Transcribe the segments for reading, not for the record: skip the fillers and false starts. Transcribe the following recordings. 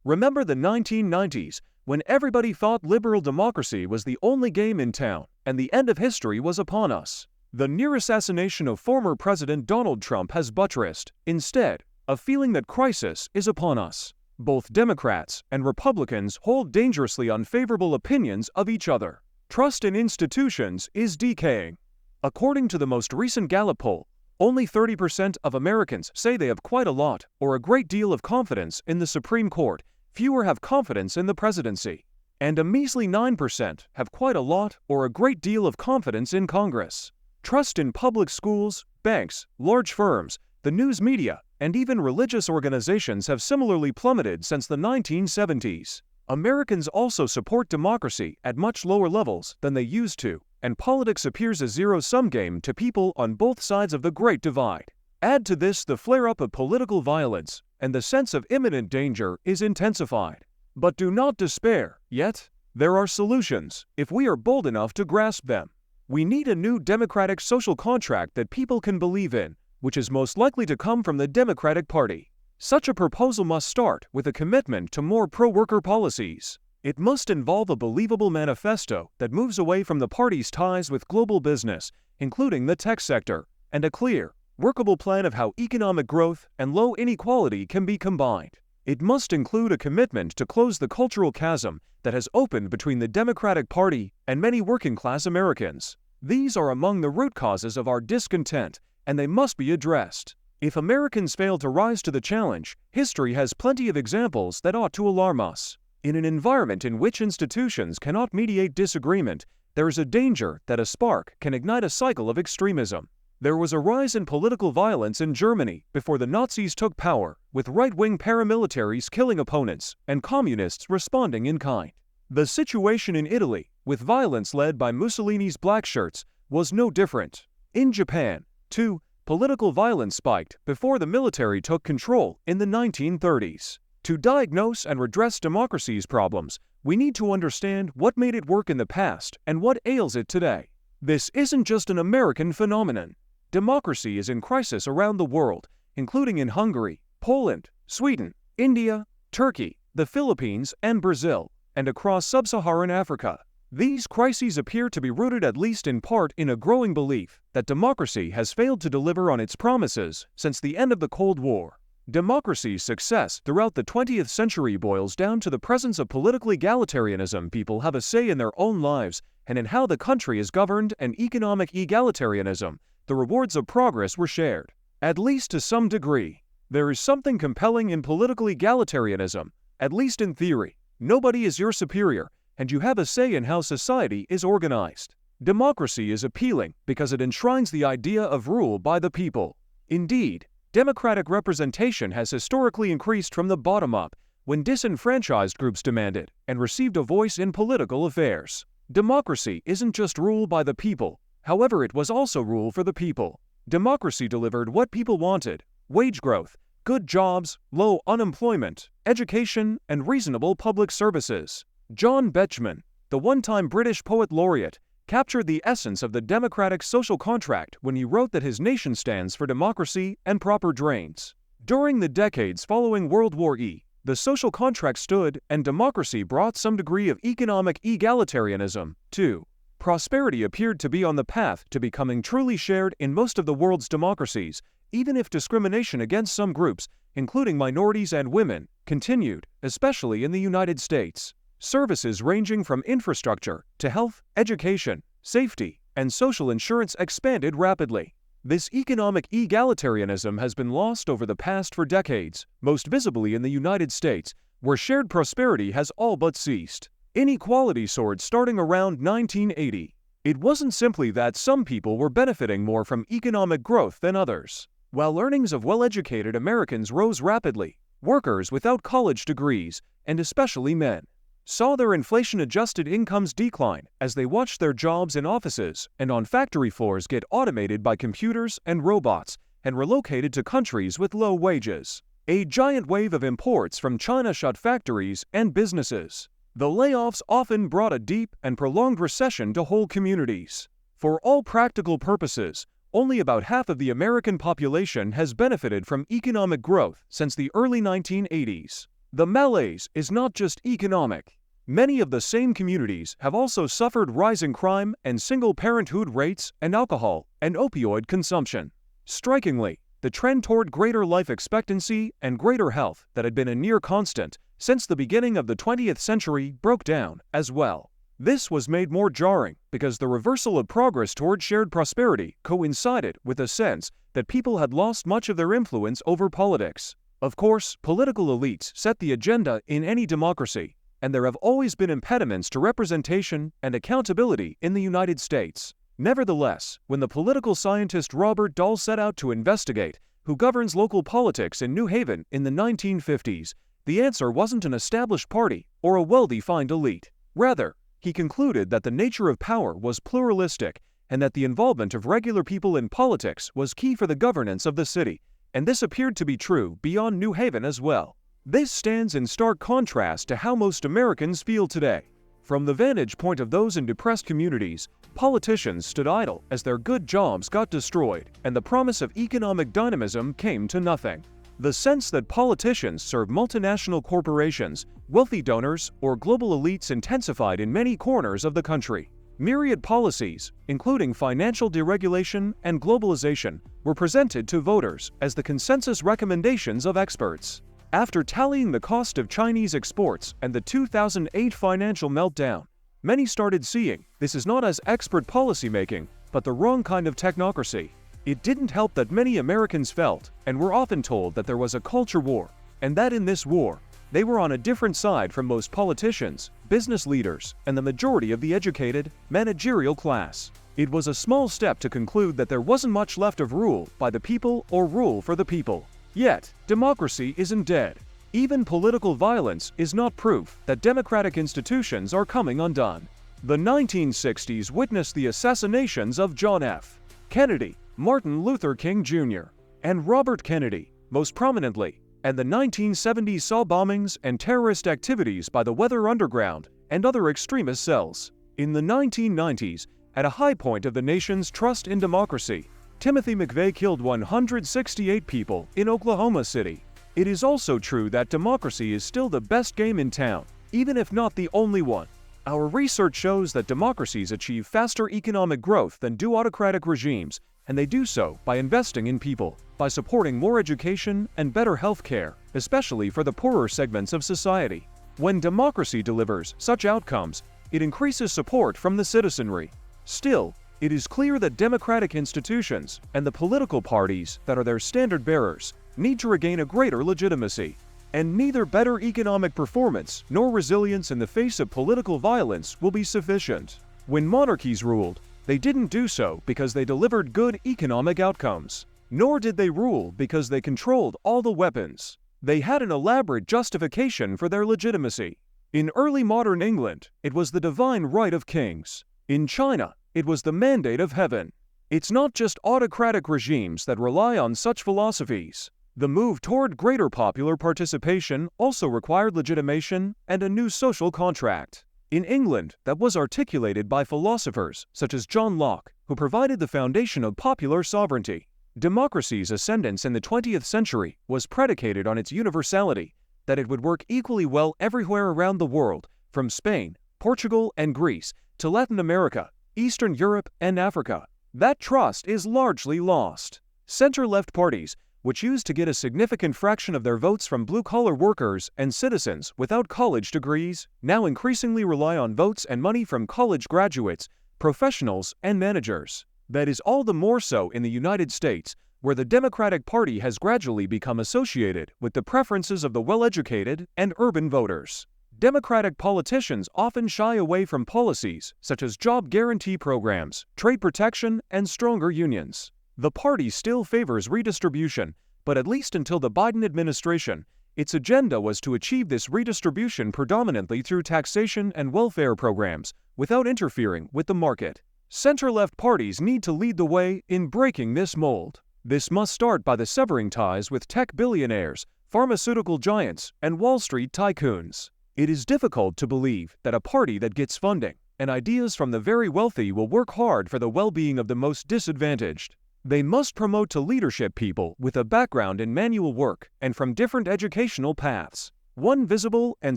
Remember the 1990s, when everybody thought liberal democracy was the only game in town, and the end of history was upon us? The near assassination of former President Donald Trump has buttressed, instead, a feeling that crisis is upon us. Both Democrats and Republicans hold dangerously unfavorable opinions of each other. Trust in institutions is decaying. According to the most recent Gallup poll, only 30% of Americans say they have quite a lot or a great deal of confidence in the Supreme Court. Fewer have confidence in the presidency. And a measly 9% have quite a lot or a great deal of confidence in Congress. Trust in public schools, banks, large firms, the news media, and even religious organizations have similarly plummeted since the 1970s. Americans also support democracy at much lower levels than they used to, and politics appears a zero-sum game to people on both sides of the Great Divide. Add to this the flare-up of political violence, and the sense of imminent danger is intensified. But do not despair, yet. There are solutions, if we are bold enough to grasp them. We need a new democratic social contract that people can believe in, which is most likely to come from the Democratic Party. Such a proposal must start with a commitment to more pro-worker policies. It must involve a believable manifesto that moves away from the party's ties with global business, including the tech sector, and a clear, workable plan of how economic growth and low inequality can be combined. It must include a commitment to close the cultural chasm that has opened between the Democratic Party and many working-class Americans. These are among the root causes of our discontent, and they must be addressed. If Americans fail to rise to the challenge, history has plenty of examples that ought to alarm us. In an environment in which institutions cannot mediate disagreement, there is a danger that a spark can ignite a cycle of extremism. There was a rise in political violence in Germany before the Nazis took power, with right-wing paramilitaries killing opponents and communists responding in kind. The situation in Italy, with violence led by Mussolini's black shirts, was no different. In Japan, too, political violence spiked before the military took control in the 1930s. To diagnose and redress democracy's problems, we need to understand what made it work in the past and what ails it today. This isn't just an American phenomenon. Democracy is in crisis around the world, including in Hungary, Poland, Sweden, India, Turkey, the Philippines, and Brazil, and across sub-Saharan Africa. These crises appear to be rooted at least in part in a growing belief that democracy has failed to deliver on its promises since the end of the Cold War. Democracy's success throughout the 20th century boils down to the presence of political egalitarianism. People have a say in their own lives and in how the country is governed, and economic egalitarianism. The rewards of progress were shared, at least to some degree. There is something compelling in political egalitarianism, at least in theory. Nobody is your superior, and you have a say in how society is organized. Democracy is appealing because it enshrines the idea of rule by the people. Indeed, democratic representation has historically increased from the bottom up, when disenfranchised groups demanded and received a voice in political affairs. Democracy isn't just rule by the people, however, it was also rule for the people. Democracy delivered what people wanted: wage growth, good jobs, low unemployment, education, and reasonable public services. John Betjeman, the one-time British poet laureate, captured the essence of the democratic social contract when he wrote that his nation stands for democracy and proper drains. During the decades following World War I, the social contract stood, and democracy brought some degree of economic egalitarianism, too. Prosperity appeared to be on the path to becoming truly shared in most of the world's democracies, even if discrimination against some groups, including minorities and women, continued, especially in the United States. Services ranging from infrastructure to health, education, safety, and social insurance expanded rapidly. This economic egalitarianism has been lost over the past for decades, most visibly in the United States, where shared prosperity has all but ceased. Inequality soared starting around 1980. It wasn't simply that some people were benefiting more from economic growth than others. While earnings of well-educated Americans rose rapidly, workers without college degrees, and especially men, saw their inflation-adjusted incomes decline as they watched their jobs in offices and on factory floors get automated by computers and robots and relocated to countries with low wages. A giant wave of imports from China shut factories and businesses. The layoffs often brought a deep and prolonged recession to whole communities. For all practical purposes, only about half of the American population has benefited from economic growth since the early 1980s. The malaise is not just economic. Many of the same communities have also suffered rising crime and single-parenthood rates and alcohol and opioid consumption. Strikingly, the trend toward greater life expectancy and greater health that had been a near constant since the beginning of the 20th century broke down as well. This was made more jarring because the reversal of progress toward shared prosperity coincided with a sense that people had lost much of their influence over politics. Of course, political elites set the agenda in any democracy, and there have always been impediments to representation and accountability in the United States. Nevertheless, when the political scientist Robert Dahl set out to investigate who governs local politics in New Haven in the 1950s, the answer wasn't an established party or a well-defined elite. Rather, he concluded that the nature of power was pluralistic and that the involvement of regular people in politics was key for the governance of the city, and this appeared to be true beyond New Haven as well. This stands in stark contrast to how most Americans feel today. From the vantage point of those in depressed communities, politicians stood idle as their good jobs got destroyed and the promise of economic dynamism came to nothing. The sense that politicians serve multinational corporations, wealthy donors, or global elites intensified in many corners of the country. Myriad policies, including financial deregulation and globalization, were presented to voters as the consensus recommendations of experts. After tallying the cost of Chinese exports and the 2008 financial meltdown, many started seeing this is not as expert policymaking, but the wrong kind of technocracy. It didn't help that many Americans felt, and were often told, that there was a culture war, and that in this war, they were on a different side from most politicians, business leaders, and the majority of the educated, managerial class. It was a small step to conclude that there wasn't much left of rule by the people or rule for the people. Yet, democracy isn't dead. Even political violence is not proof that democratic institutions are coming undone. The 1960s witnessed the assassinations of John F. Kennedy, Martin Luther King Jr., and Robert Kennedy, most prominently, and the 1970s saw bombings and terrorist activities by the Weather Underground and other extremist cells. In the 1990s, at a high point of the nation's trust in democracy, Timothy McVeigh killed 168 people in Oklahoma City. It is also true that democracy is still the best game in town, even if not the only one. Our research shows that democracies achieve faster economic growth than do autocratic regimes, and they do so by investing in people, by supporting more education and better health care, especially for the poorer segments of society. When democracy delivers such outcomes, it increases support from the citizenry. Still, it is clear that democratic institutions and the political parties that are their standard bearers need to regain a greater legitimacy. And neither better economic performance nor resilience in the face of political violence will be sufficient. When monarchies ruled, they didn't do so because they delivered good economic outcomes, nor did they rule because they controlled all the weapons. They had an elaborate justification for their legitimacy. In early modern England, it was the divine right of kings. In China, it was the mandate of heaven. It's not just autocratic regimes that rely on such philosophies. The move toward greater popular participation also required legitimation and a new social contract. In England, that was articulated by philosophers such as John Locke, who provided the foundation of popular sovereignty. Democracy's ascendance in the 20th century was predicated on its universality, that it would work equally well everywhere around the world, from Spain, Portugal, and Greece to Latin America, Eastern Europe, and Africa. That trust is largely lost. Center-left parties, which used to get a significant fraction of their votes from blue-collar workers and citizens without college degrees, now increasingly rely on votes and money from college graduates, professionals, and managers. That is all the more so in the United States, where the Democratic Party has gradually become associated with the preferences of the well-educated and urban voters. Democratic politicians often shy away from policies such as job guarantee programs, trade protection, and stronger unions. The party still favors redistribution, but at least until the Biden administration, its agenda was to achieve this redistribution predominantly through taxation and welfare programs, without interfering with the market. Center-left parties need to lead the way in breaking this mold. This must start by the severing ties with tech billionaires, pharmaceutical giants, and Wall Street tycoons. It is difficult to believe that a party that gets funding and ideas from the very wealthy will work hard for the well-being of the most disadvantaged. They must promote to leadership people with a background in manual work and from different educational paths. One visible and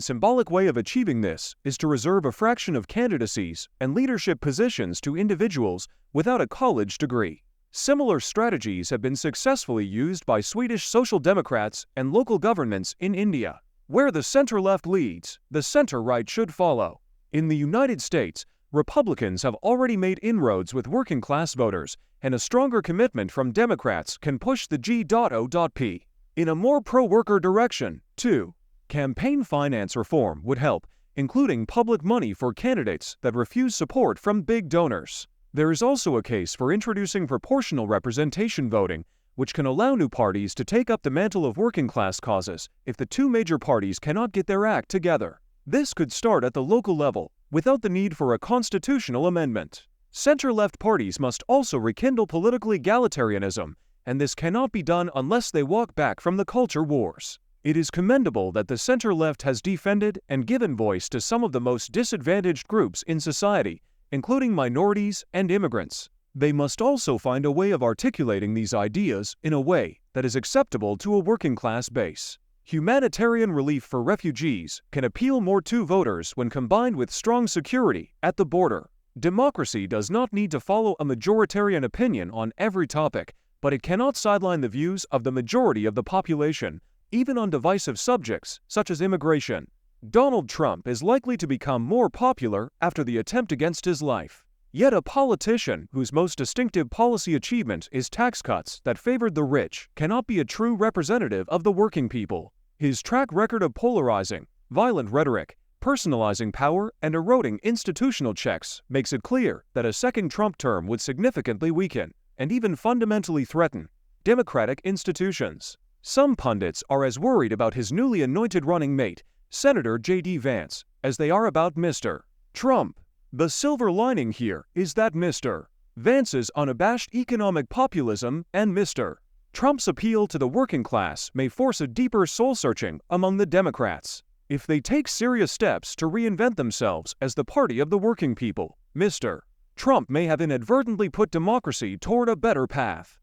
symbolic way of achieving this is to reserve a fraction of candidacies and leadership positions to individuals without a college degree. Similar strategies have been successfully used by Swedish Social Democrats and local governments in India. Where the center-left leads, the center-right should follow. In the United States, Republicans have already made inroads with working-class voters, and a stronger commitment from Democrats can push the G.O.P. in a more pro-worker direction, too. Campaign finance reform would help, including public money for candidates that refuse support from big donors. There is also a case for introducing proportional representation voting, which can allow new parties to take up the mantle of working-class causes if the two major parties cannot get their act together. This could start at the local level, without the need for a constitutional amendment. Center-left parties must also rekindle political egalitarianism, and this cannot be done unless they walk back from the culture wars. It is commendable that the center-left has defended and given voice to some of the most disadvantaged groups in society, including minorities and immigrants. They must also find a way of articulating these ideas in a way that is acceptable to a working-class base. Humanitarian relief for refugees can appeal more to voters when combined with strong security at the border. Democracy does not need to follow a majoritarian opinion on every topic, but it cannot sideline the views of the majority of the population, even on divisive subjects such as immigration. Donald Trump is likely to become more popular after the attempt against his life. Yet a politician whose most distinctive policy achievement is tax cuts that favored the rich cannot be a true representative of the working people. His track record of polarizing, violent rhetoric, personalizing power, and eroding institutional checks makes it clear that a second Trump term would significantly weaken and even fundamentally threaten democratic institutions. Some pundits are as worried about his newly anointed running mate, Senator J.D. Vance, as they are about Mr. Trump. The silver lining here is that Mr. Vance's unabashed economic populism and Mr. Trump's appeal to the working class may force a deeper soul-searching among the Democrats. If they take serious steps to reinvent themselves as the party of the working people, Mr. Trump may have inadvertently put democracy toward a better path.